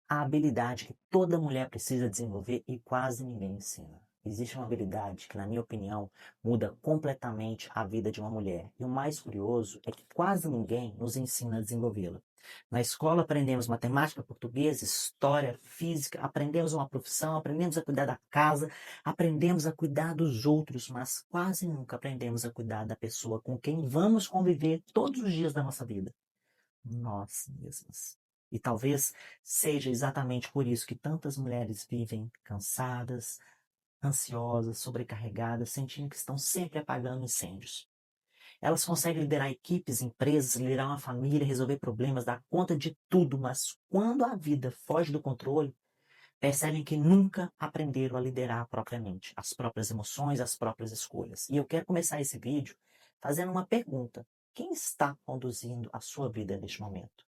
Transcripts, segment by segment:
A habilidade que toda mulher precisa desenvolver e quase ninguém ensina. Existe uma habilidade que, na minha opinião, muda completamente a vida de uma mulher. E o mais curioso é que quase ninguém nos ensina a desenvolvê-la. Na escola aprendemos matemática, português, história, física, aprendemos uma profissão, aprendemos a cuidar da casa, aprendemos a cuidar dos outros, mas quase nunca aprendemos a cuidar da pessoa com quem vamos conviver todos os dias da nossa vida. Nós mesmas. E talvez seja exatamente por isso que tantas mulheres vivem cansadas, ansiosas, sobrecarregadas, sentindo que estão sempre apagando incêndios. Elas conseguem liderar equipes, empresas, liderar uma família, resolver problemas, dar conta de tudo, mas quando a vida foge do controle, percebem que nunca aprenderam a liderar propriamente as próprias emoções, as próprias escolhas. E eu quero começar esse vídeo fazendo uma pergunta. Quem está conduzindo a sua vida neste momento?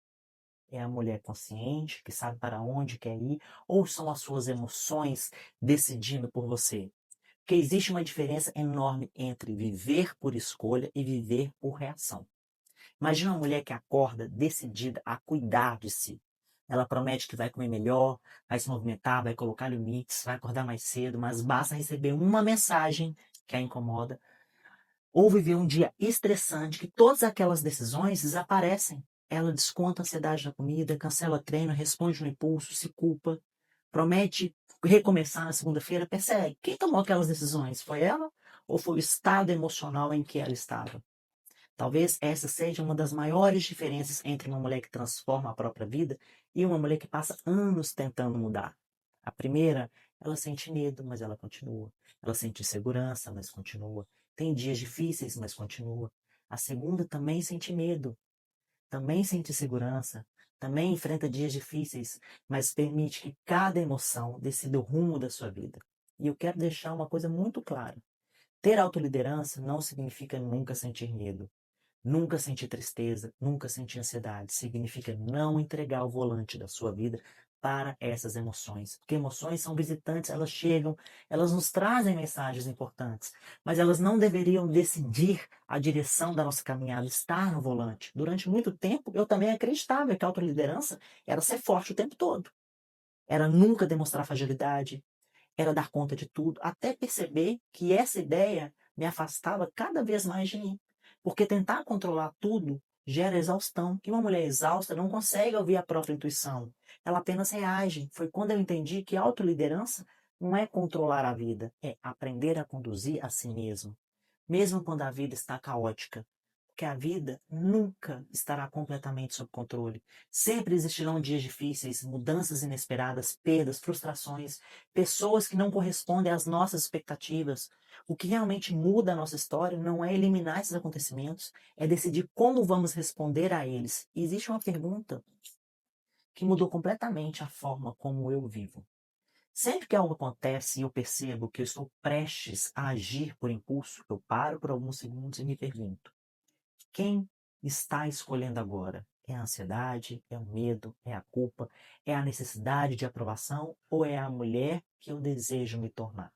É a mulher consciente, que sabe para onde quer ir, ou são as suas emoções decidindo por você? Porque existe uma diferença enorme entre viver por escolha e viver por reação. Imagina uma mulher que acorda decidida a cuidar de si. Ela promete que vai comer melhor, vai se movimentar, vai colocar limites, vai acordar mais cedo, mas basta receber uma mensagem que a incomoda, ou viver um dia estressante que todas aquelas decisões desaparecem. Ela desconta a ansiedade da comida, cancela treino, responde no impulso, se culpa, promete recomeçar na segunda-feira, persegue. Quem tomou aquelas decisões? Foi ela ou foi o estado emocional em que ela estava? Talvez essa seja uma das maiores diferenças entre uma mulher que transforma a própria vida e uma mulher que passa anos tentando mudar. A primeira, ela sente medo, mas ela continua. Ela sente insegurança, mas continua. Tem dias difíceis, mas continua. A segunda também sente medo, também sente insegurança, também enfrenta dias difíceis, mas permite que cada emoção decida o rumo da sua vida. E eu quero deixar uma coisa muito clara. Ter autoliderança não significa nunca sentir medo. Nunca sentir tristeza, nunca sentir ansiedade. Significa não entregar o volante da sua vida para essas emoções. Porque emoções são visitantes, elas chegam, elas nos trazem mensagens importantes, mas elas não deveriam decidir a direção da nossa caminhada, estar no volante. Durante muito tempo, eu também acreditava que a autoliderança era ser forte o tempo todo. Era nunca demonstrar fragilidade, era dar conta de tudo, até perceber que essa ideia me afastava cada vez mais de mim. Porque tentar controlar tudo gera exaustão. E uma mulher exausta não consegue ouvir a própria intuição. Ela apenas reage. Foi quando eu entendi que autoliderança não é controlar a vida, é aprender a conduzir a si mesmo. Mesmo quando a vida está caótica. Porque a vida nunca estará completamente sob controle. Sempre existirão dias difíceis, mudanças inesperadas, perdas, frustrações, pessoas que não correspondem às nossas expectativas. O que realmente muda a nossa história não é eliminar esses acontecimentos, é decidir como vamos responder a eles. E existe uma pergunta que mudou completamente a forma como eu vivo. Sempre que algo acontece e eu percebo que eu estou prestes a agir por impulso, eu paro por alguns segundos e me pergunto: quem está escolhendo agora? É a ansiedade? É o medo? É a culpa? É a necessidade de aprovação? Ou é a mulher que eu desejo me tornar?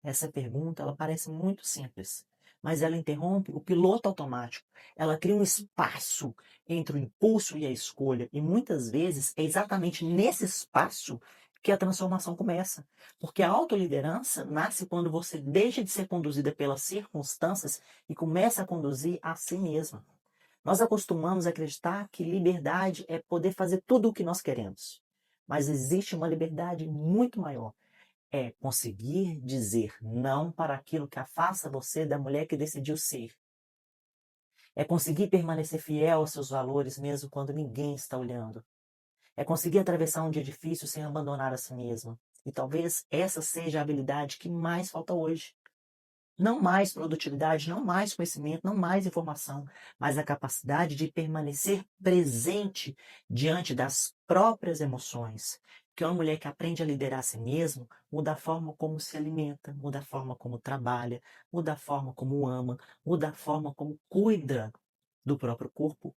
Essa pergunta, ela parece muito simples, mas ela interrompe o piloto automático. Ela cria um espaço entre o impulso e a escolha, e muitas vezes é exatamente nesse espaço que a transformação começa. Porque a autoliderança nasce quando você deixa de ser conduzida pelas circunstâncias e começa a conduzir a si mesma. Nós acostumamos a acreditar que liberdade é poder fazer tudo o que nós queremos. Mas existe uma liberdade muito maior, é conseguir dizer não para aquilo que afasta você da mulher que decidiu ser. É conseguir permanecer fiel aos seus valores mesmo quando ninguém está olhando. É conseguir atravessar um dia difícil sem abandonar a si mesma. E talvez essa seja a habilidade que mais falta hoje. Não mais produtividade, não mais conhecimento, não mais informação, mas a capacidade de permanecer presente diante das próprias emoções. Que é uma mulher que aprende a liderar a si mesma, muda a forma como se alimenta, muda a forma como trabalha, muda a forma como ama, muda a forma como cuida do próprio corpo,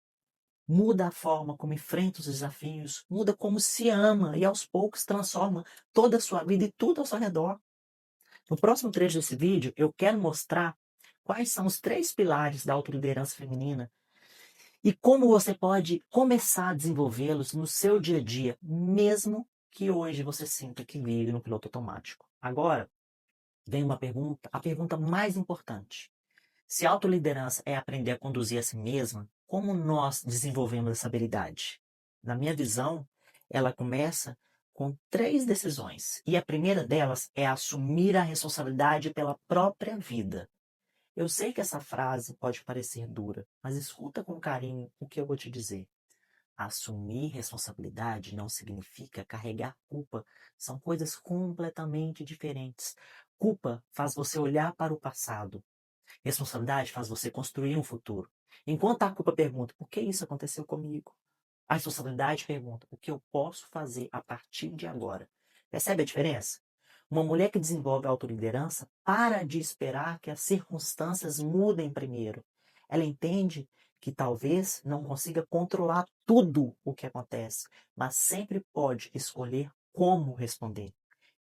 muda a forma como enfrenta os desafios, muda como se ama e aos poucos transforma toda a sua vida e tudo ao seu redor. No próximo trecho desse vídeo, eu quero mostrar quais são os 3 pilares da autoliderança feminina e como você pode começar a desenvolvê-los no seu dia a dia, mesmo que hoje você sinta que vive no piloto automático. Agora, vem uma pergunta, a pergunta mais importante. Se autoliderança é aprender a conduzir a si mesma, como nós desenvolvemos essa habilidade? Na minha visão, ela começa com 3 decisões. E a primeira delas é assumir a responsabilidade pela própria vida. Eu sei que essa frase pode parecer dura, mas escuta com carinho o que eu vou te dizer. Assumir responsabilidade não significa carregar culpa. São coisas completamente diferentes. Culpa faz você olhar para o passado. Responsabilidade faz você construir um futuro. Enquanto a culpa pergunta por que isso aconteceu comigo, a responsabilidade pergunta o que eu posso fazer a partir de agora. Percebe a diferença? Uma mulher que desenvolve autoliderança para de esperar que as circunstâncias mudem primeiro. Ela entende que talvez não consiga controlar tudo o que acontece, mas sempre pode escolher como responder.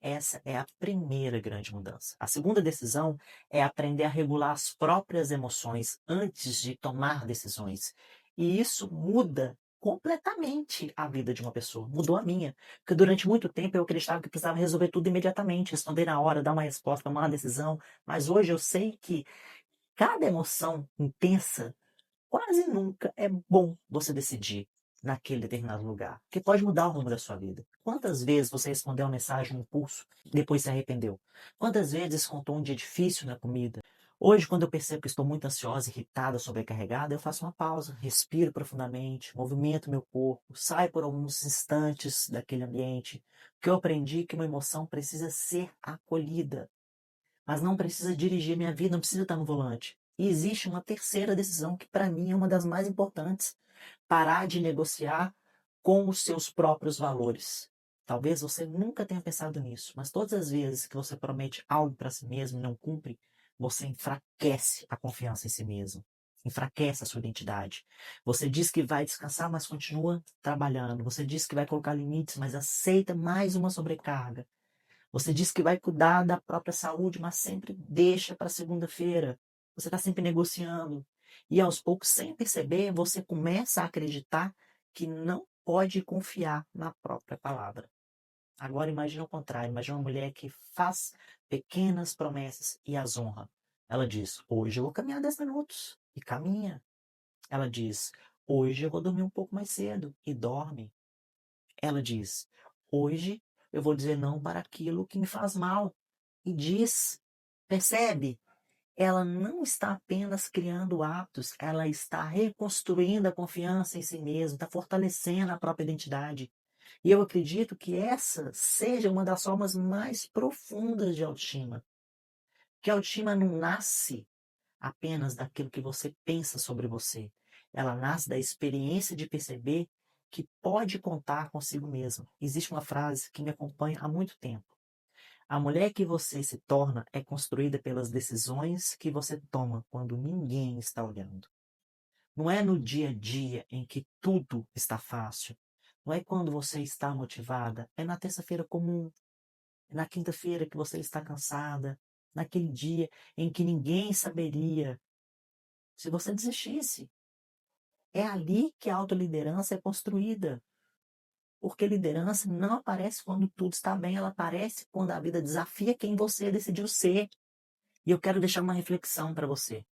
Essa é a primeira grande mudança. A segunda decisão é aprender a regular as próprias emoções antes de tomar decisões. E isso muda completamente a vida de uma pessoa. Mudou a minha. Porque durante muito tempo eu acreditava que precisava resolver tudo imediatamente, responder na hora, dar uma resposta, tomar uma decisão. Mas hoje eu sei que cada emoção intensa quase nunca é bom você decidir naquele determinado lugar, que pode mudar o rumo da sua vida. Quantas vezes você respondeu uma mensagem no impulso e depois se arrependeu? Quantas vezes contou um dia difícil na comida? Hoje, quando eu percebo que estou muito ansiosa, irritada, sobrecarregada, eu faço uma pausa, respiro profundamente, movimento meu corpo, saio por alguns instantes daquele ambiente, porque eu aprendi que uma emoção precisa ser acolhida, mas não precisa dirigir minha vida, não precisa estar no volante. E existe uma terceira decisão que para mim é uma das mais importantes. Parar de negociar com os seus próprios valores. Talvez você nunca tenha pensado nisso, mas todas as vezes que você promete algo para si mesmo e não cumpre, você enfraquece a confiança em si mesmo. Enfraquece a sua identidade. Você diz que vai descansar, mas continua trabalhando. Você diz que vai colocar limites, mas aceita mais uma sobrecarga. Você diz que vai cuidar da própria saúde, mas sempre deixa para segunda-feira. Você está sempre negociando. E aos poucos, sem perceber, você começa a acreditar que não pode confiar na própria palavra. Agora imagine o contrário. Imagine uma mulher que faz pequenas promessas e as honra. Ela diz, hoje eu vou caminhar 10 minutos. E caminha. Ela diz, hoje eu vou dormir um pouco mais cedo. E dorme. Ela diz, hoje eu vou dizer não para aquilo que me faz mal. E diz, percebe? Ela não está apenas criando hábitos, ela está reconstruindo a confiança em si mesma, está fortalecendo a própria identidade. E eu acredito que essa seja uma das formas mais profundas de autoestima. Que a autoestima não nasce apenas daquilo que você pensa sobre você. Ela nasce da experiência de perceber que pode contar consigo mesmo. Existe uma frase que me acompanha há muito tempo. A mulher que você se torna é construída pelas decisões que você toma quando ninguém está olhando. Não é no dia a dia em que tudo está fácil. Não é quando você está motivada. É na terça-feira comum. É na quinta-feira que você está cansada. Naquele dia em que ninguém saberia se você desistisse. É ali que a autoliderança é construída. Porque liderança não aparece quando tudo está bem, ela aparece quando a vida desafia quem você decidiu ser. E eu quero deixar uma reflexão para você.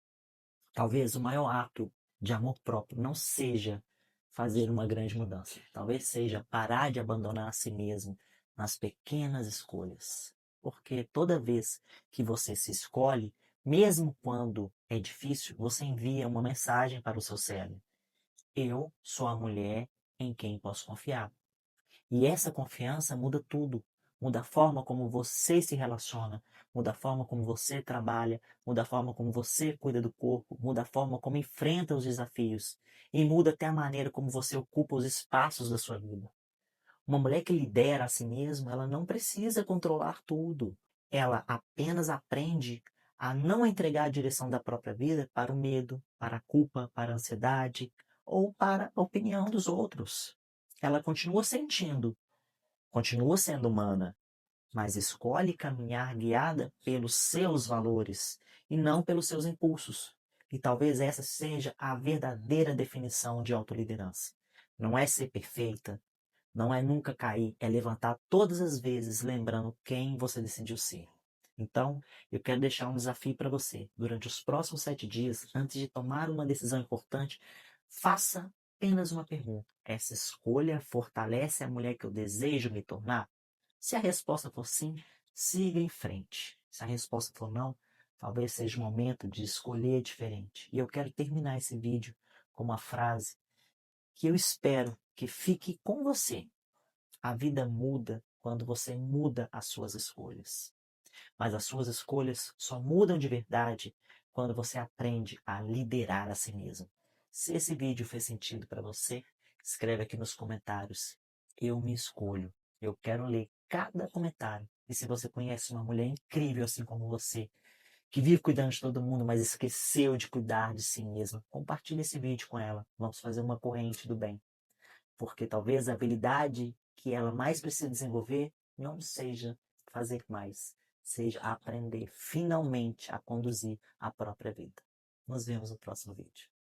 Talvez o maior ato de amor próprio não seja fazer uma grande mudança. Talvez seja parar de abandonar a si mesmo nas pequenas escolhas. Porque toda vez que você se escolhe, mesmo quando é difícil, você envia uma mensagem para o seu cérebro. Eu sou a mulher em quem posso confiar. E essa confiança muda tudo. Muda a forma como você se relaciona, muda a forma como você trabalha, muda a forma como você cuida do corpo, muda a forma como enfrenta os desafios e muda até a maneira como você ocupa os espaços da sua vida. Uma mulher que lidera a si mesma, ela não precisa controlar tudo. Ela apenas aprende a não entregar a direção da própria vida para o medo, para a culpa, para a ansiedade ou para a opinião dos outros. Ela continua sentindo, continua sendo humana, mas escolhe caminhar guiada pelos seus valores e não pelos seus impulsos. E talvez essa seja a verdadeira definição de autoliderança. Não é ser perfeita, não é nunca cair, é levantar todas as vezes lembrando quem você decidiu ser. Então, eu quero deixar um desafio para você. Durante os próximos 7 dias, antes de tomar uma decisão importante, faça apenas uma pergunta. Essa escolha fortalece a mulher que eu desejo me tornar? Se a resposta for sim, siga em frente. Se a resposta for não, talvez seja o momento de escolher diferente. E eu quero terminar esse vídeo com uma frase que eu espero que fique com você. A vida muda quando você muda as suas escolhas. Mas as suas escolhas só mudam de verdade quando você aprende a liderar a si mesmo. Se esse vídeo fez sentido para você, escreve aqui nos comentários. Eu me escolho. Eu quero ler cada comentário. E se você conhece uma mulher incrível assim como você, que vive cuidando de todo mundo, mas esqueceu de cuidar de si mesma, compartilhe esse vídeo com ela. Vamos fazer uma corrente do bem. Porque talvez a habilidade que ela mais precisa desenvolver não seja fazer mais, seja aprender finalmente a conduzir a própria vida. Nos vemos no próximo vídeo.